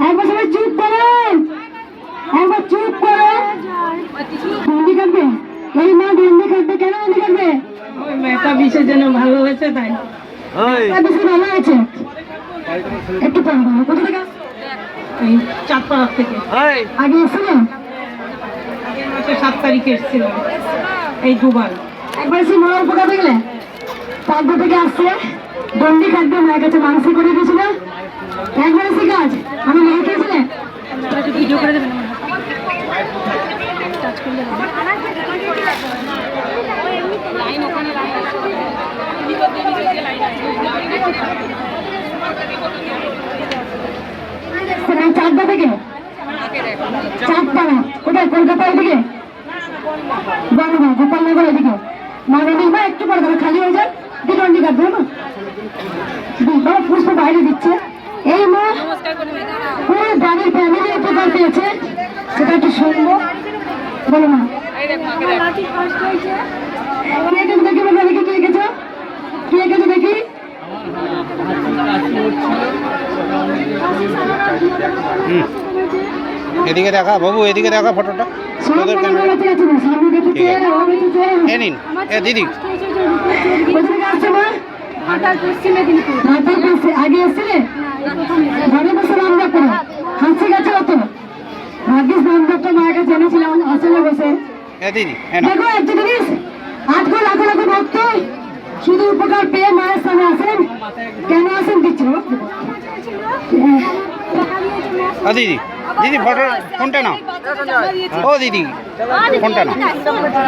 একবার সবাই চুপ করেন, একবার চুপ করে। ডন্ডি কাটবে এই মা, ডন্ডি কাটবে কেন? ডন্ডি কাটবে ওই মেয়েটা বিশের জন্য ভালো হয়েছে তাই। বেশি ভালো আছে একটু পরে বলো। কোথা থেকে? এই চাঁদপাড়া থেকে। আগে এসেছিল? আগের মাসে 7 তারিখে এসেছিলাম এই দুবার। একবার এসে মার উপকার দেখলে পাকড়া থেকে আসছে ডন্ডি কাটবে মায়ের কাছে মানসিক করে দিয়েছিল। একবার এসে কাজ আমি মেয়ে খেয়েছিলে। ভিডিও করে দেবেন চাঁদা থেকে? চাঁদপাড়া কোথায়? কলকাতা এদিকে বাংলা গোপালনগর এদিকে। মানবিক বা একটু পরে ধরো খালি হয়ে যায় ডন্ডি কাটবে না। বাবা পুষ্প বাইরে দিচ্ছে। এই মা পুরো বাড়ির ফ্যামিলি উপকার পেয়েছে, সেটা একটু শুনবো। বলো না কে এঁকেছো দেখি, বলো দেখি কে এঁকেছো, কে এঁকেছো দেখি। এদিকে দেখা বাবু, এদিকে দেখা ফটোটা। তোদের ক্যামেরা এ নিন। এ দিদি আসছে মা? আগে এসছিলে ঘরে বসে নাম ডাক্ত হাসি গেছে অত ভাগ্যিস নাম ডাক্ত মায়ের কাছে এনেছিলাম আসলে বসে। এ দিদি দেখো একটা জিনিস, আজকাল লাখো লাখো ভক্ত শুধু উপকার পেয়ে মায়ের সামনে আসেন। কেন আসেন দিচ্ছিল দিদি, দিদি ফটো ফোনটা নাও। ও দিদি ফোনটা নাও,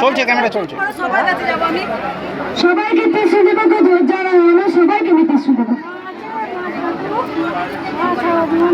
চলছে ক্যামেরা চলছে। সবাইকে টিস্যু দেবো, যারা সবাইকে আমি টিস্যু দেবো।